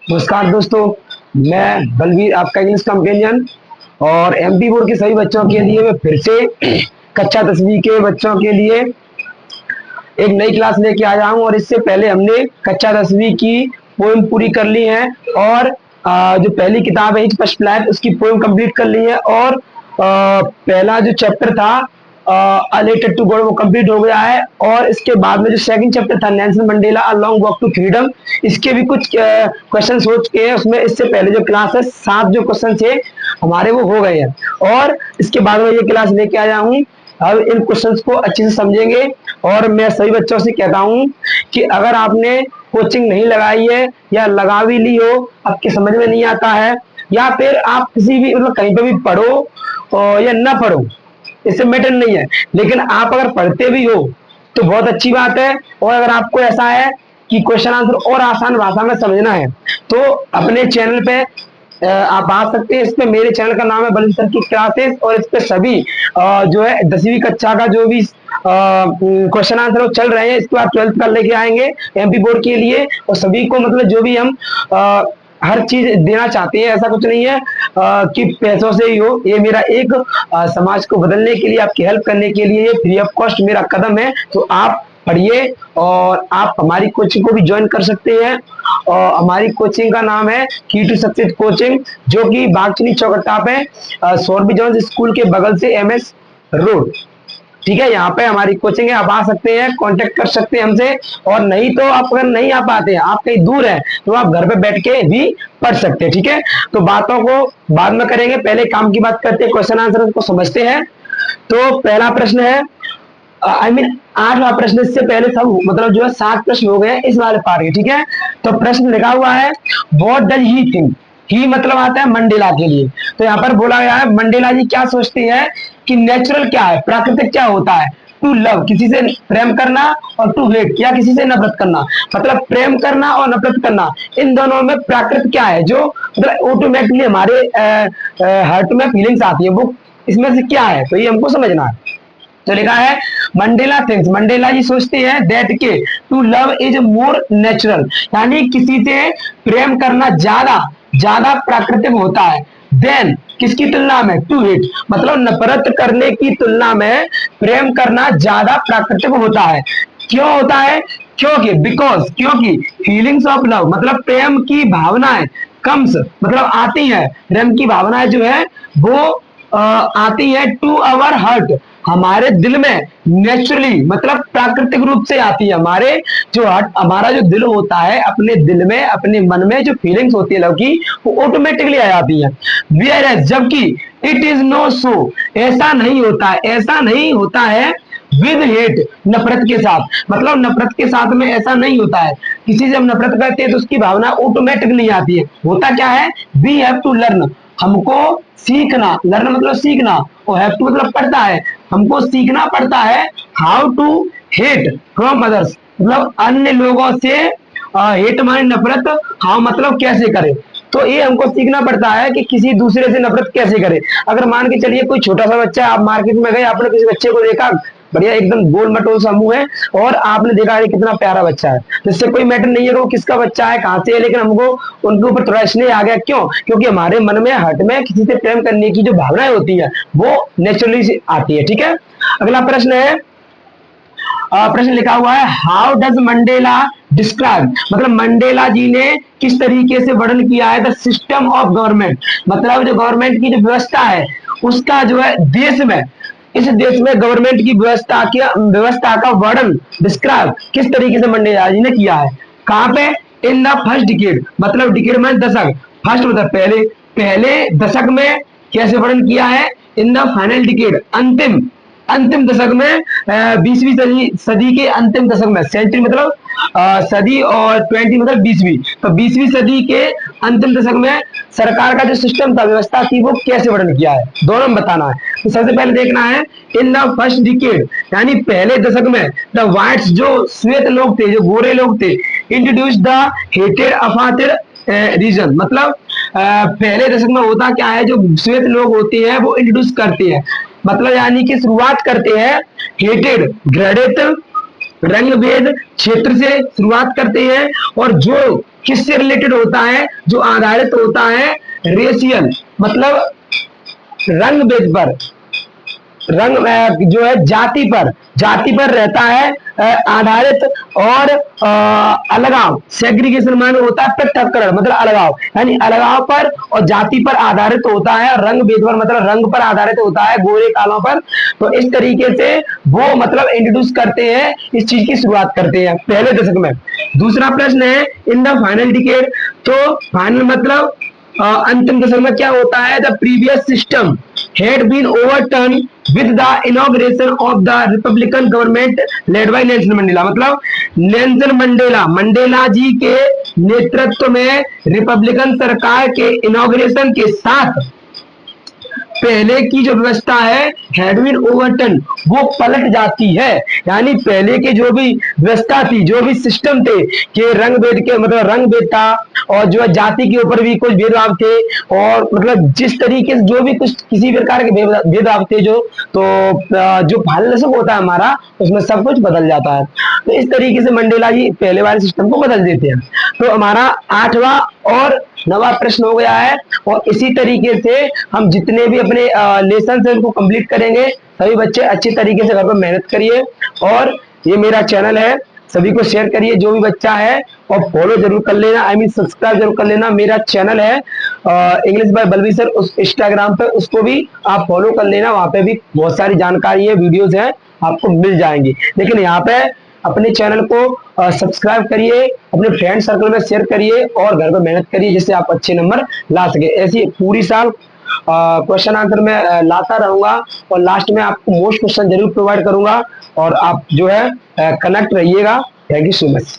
नमस्कार दोस्तों, मैं बलवीर आपका इंग्लिश कंपेनियन और एमपी बोर्ड के सभी बच्चों के लिए मैं फिर से कक्षा 10वीं के बच्चों के लिए एक नई क्लास लेके आया हूँ। और इससे पहले हमने कक्षा 10वीं की पोएम पूरी कर ली है और जो पहली किताब है फर्स्ट फ्लैट उसकी पोएम कंप्लीट कर ली है। और पहला जो चैप्टर था अ लेटर टू गॉड वो कंप्लीट हो गया है। और इसके बाद में जो सेकंड चैप्टर था Nelson Mandela a long walk to freedom, इसके भी कुछ क्वेश्चन हो चुके हैं उसमें। इससे पहले जो क्लास है 7 जो क्वेश्चन थे हमारे वो हो गए हैं और इसके बाद में ये क्लास लेके आया हूँ। अब इन क्वेश्चंस को अच्छे से समझेंगे और मैं सभी बच्चों से कहता हूँ कि अगर आपने कोचिंग नहीं लगाई है या लगा भी ली हो, आपके समझ में नहीं आता है या फिर आप किसी भी मतलब कहीं पे भी पढ़ो या ना पढ़ो, इससे मैटर नहीं है, लेकिन आप अगर पढ़ते भी हो तो बहुत अच्छी बात है। और अगर आपको ऐसा है कि क्वेश्चन आंसर और आसान भाषा में समझना है तो अपने चैनल पे आप आ सकते हैं। इस पे मेरे चैनल का नाम है बलवीर सर की क्लासेस और इस पे सभी जो है 10वीं कक्षा का जो भी क्वेश्चन आंसर वो चल रहे हैं, इसके बाद 12th का लेके आएंगे एमपी बोर्ड के लिए। और सभी को मतलब जो भी हम हर चीज देना चाहते हैं, ऐसा कुछ नहीं है कि पैसों से ही हो। ये मेरा एक समाज को बदलने के लिए, आपकी हेल्प करने के लिए ये फ्री ऑफ कॉस्ट मेरा कदम है। तो आप पढ़िए और आप हमारी कोचिंग को भी ज्वाइन कर सकते हैं। और हमारी कोचिंग का नाम है की टू सक्सेस कोचिंग, जो कि बागचनी चौकट्टा पे सौरभी जॉन्स स्कूल के बगल से एमएस रोड, ठीक है, यहाँ पे हमारी कोचिंग है। आप आ सकते हैं, कांटेक्ट कर सकते हैं हमसे। और नहीं तो आप अगर नहीं आ पाते हैं, आप कहीं दूर है, तो आप घर पे बैठ के भी पढ़ सकते हैं, ठीक है। तो बातों को बाद में करेंगे, पहले काम की बात करते हैं, क्वेश्चन आंसर को समझते हैं। तो पहला प्रश्न है आई मीन 8वां प्रश्न, इससे पहले सब मतलब जो है 7 प्रश्न हो गए इस वाले पार्ट के, ठीक है। तो प्रश्न लिखा हुआ है व्हाट डज ही थिंक। ही मतलब आता है मंडेला के लिए। तो यहाँ पर बोला गया है मंडेला जी क्या सोचते हैं कि नेचुरल क्या है, प्राकृतिक क्या होता है। टू लव किसी से प्रेम करना और टू हेट या किसी से नफरत करना, मतलब प्रेम करना और नफरत करना, इन दोनों में प्राकृत क्या है जो मतलब ऑटोमेटिकली हमारे हार्ट में फीलिंग्स आती है, वो इसमें से क्या है, तो ये हमको समझना है। तो लिखा है मंडेला थिंक्स, मंडेला जी सोचते हैं दैट के to love is more natural, यानी किसी से प्रेम करना ज्यादा ज्यादा प्राकृतिक होता है। देन किसकी तुलना में, टू हेट मतलब नफरत करने की तुलना में प्रेम करना ज्यादा प्राकृतिक होता है। क्यों होता है, क्योंकि बिकॉज क्योंकि फीलिंग्स ऑफ लव मतलब प्रेम की भावनाएं कम्स मतलब आती है, प्रेम की भावनाएं जो है वो आती है टू अवर हर्ट हमारे दिल में, नेचुरली मतलब प्राकृतिक रूप से आती है। हमारे जो हर्ट हमारा जो दिल होता है, अपने दिल में अपने मन में जो फीलिंग्स होती है लव की, वो ऑटोमेटिकली आ जाती है। वेयर एज जबकि इट इज नो सो, ऐसा नहीं होता है, ऐसा नहीं होता है विद हेट नफरत के साथ, मतलब नफरत के साथ में ऐसा नहीं होता है। किसी से हम नफरत करते हैं तो उसकी भावना ऑटोमेटिकली आती है। होता क्या है, वी हैव टू लर्न, हमको सीखना, लर्न मतलब सीखना और हैव टू मतलब पड़ता है, हमको सीखना पड़ता है how to hate from others, मतलब अन्य लोगों से हेट माने नफरत, हाँ मतलब कैसे करें। तो ये हमको सीखना पड़ता है कि किसी दूसरे से नफरत कैसे करें। अगर मान के चलिए कोई छोटा सा बच्चा, आप मार्केट में गए, आपने किसी बच्चे को देखा बढ़िया एकदम गोल मटोल सा मुंह है और आपने देखा है कितना प्यारा बच्चा है, तो इससे कोई मैटर नहीं है कि वो किसका बच्चा है कहाँ से है, लेकिन हमको उनके ऊपर थोड़ा स्नेह आ गया। क्यों, क्योंकि हमारे मन में हट में किसी से प्रेम करने की जो भावनाएं होती है वो नेचुरली आती है, ठीक है। अगला प्रश्न है, प्रश्न लिखा हुआ है हाउ डज मंडेला डिस्क्राइब, मतलब मंडेला जी ने किस तरीके से वर्णन किया है द सिस्टम ऑफ गवर्नमेंट, मतलब जो गवर्नमेंट की जो व्यवस्था है उसका जो है देश में, इस देश में गवर्नमेंट की व्यवस्था का वर्णन डिस्क्राइब किस तरीके से मंडेला जी ने किया है। कहां पे, इन द फर्स्ट डिकेड, मतलब डिकेड में दशक, फर्स्ट मतलब पहले, पहले दशक में कैसे वर्णन किया है, इन द फाइनल डिकेड अंतिम अंतिम दशक में, 20वीं सदी के अंतिम दशक में, सेंचुरी मतलब सदी और 20 मतलब 20वीं, तो 20वीं सदी के अंतिम दशक में सरकार का जो सिस्टम था, व्यवस्था थी, वो कैसे वर्णन किया है, दोनों में बताना है। तो सबसे पहले देखना है इन द फर्स्ट डिकेड, यानी पहले दशक में द व्हाइट्स जो श्वेत लोग थे, जो गोरे लोग थे, इंट्रोड्यूस द हेटेड अफातिर रीजन, मतलब पहले दशक में होता क्या है, जो श्वेत लोग होते हैं वो इंट्रोड्यूस करते हैं, मतलब यानी कि शुरुआत करते हैं हेटेड घृणित रंग भेद क्षेत्र से शुरुआत करते हैं और जो किससे रिलेटेड होता है, जो आधारित होता है रेशियल मतलब रंग भेद पर, रंग जो है जाति पर रहता है आधारित। और अलगाव सेग्रीगेशन माने होता है पृथक्करण मतलब अलगाव, यानी अलगाव पर और जाति पर आधारित होता है। रंग भेद पर मतलब रंग पर आधारित होता है, गोरे कालों पर। तो इस तरीके से वो मतलब इंट्रोड्यूस करते हैं, इस चीज की शुरुआत करते हैं पहले दशक में। दूसरा प्रश्न है इन द फाइनल डिकेड, तो फाइनल मतलब अंतिम दशक में क्या होता है, the previous system had been overturned with the inauguration of the Republican government led by Nelson Mandela। मतलब नेल्सन मंडेला जी के नेतृत्व में रिपब्लिकन सरकार के इनॉग्रेशन के साथ पहले की जो व्यवस्था है हैड बीन ओवरटर्न, वो पलट जाती है। यानी पहले के जो भी व्यवस्था थी, जो भी सिस्टम थे कि रंग भेद के मतलब रंग भेद था और जो है जाति के ऊपर भी कुछ भेदभाव थे, और मतलब जिस तरीके से जो भी कुछ किसी प्रकार के भेदभाव थे जो, तो जो फाइनल दशक होता है हमारा उसमें सब कुछ बदल जाता है। तो इस तरीके से मंडेला जी पहले वाले सिस्टम को बदल देते हैं। तो हमारा 8वां और 9वां प्रश्न हो गया है, और इसी तरीके से हम जितने भी अपने लेसन है उनको कंप्लीट करेंगे। सभी बच्चे अच्छी तरीके से घर पर मेहनत करिए, और ये मेरा चैनल है, सभी को शेयर करिए जो भी बच्चा है, और फॉलो जरूर कर लेना, आई मीन सब्सक्राइब जरूर कर लेना। मेरा चैनल है इंग्लिश बाय बलवीर सर, उस इंस्टाग्राम पे, उसको भी आप फॉलो कर लेना। वहां पे भी बहुत सारी जानकारी है, वीडियोस है, आपको मिल जाएंगी। लेकिन यहाँ पे अपने चैनल को सब्सक्राइब करिए, अपने फ्रेंड सर्कल में शेयर करिए, और घर पर मेहनत करिए जिससे आप अच्छे नंबर ला सके। ऐसी पूरी साल क्वेश्चन आंसर में लाता रहूंगा, और लास्ट में आपको मोस्ट क्वेश्चन जरूर प्रोवाइड करूंगा, और आप जो है कनेक्ट रहिएगा। Thank you so much.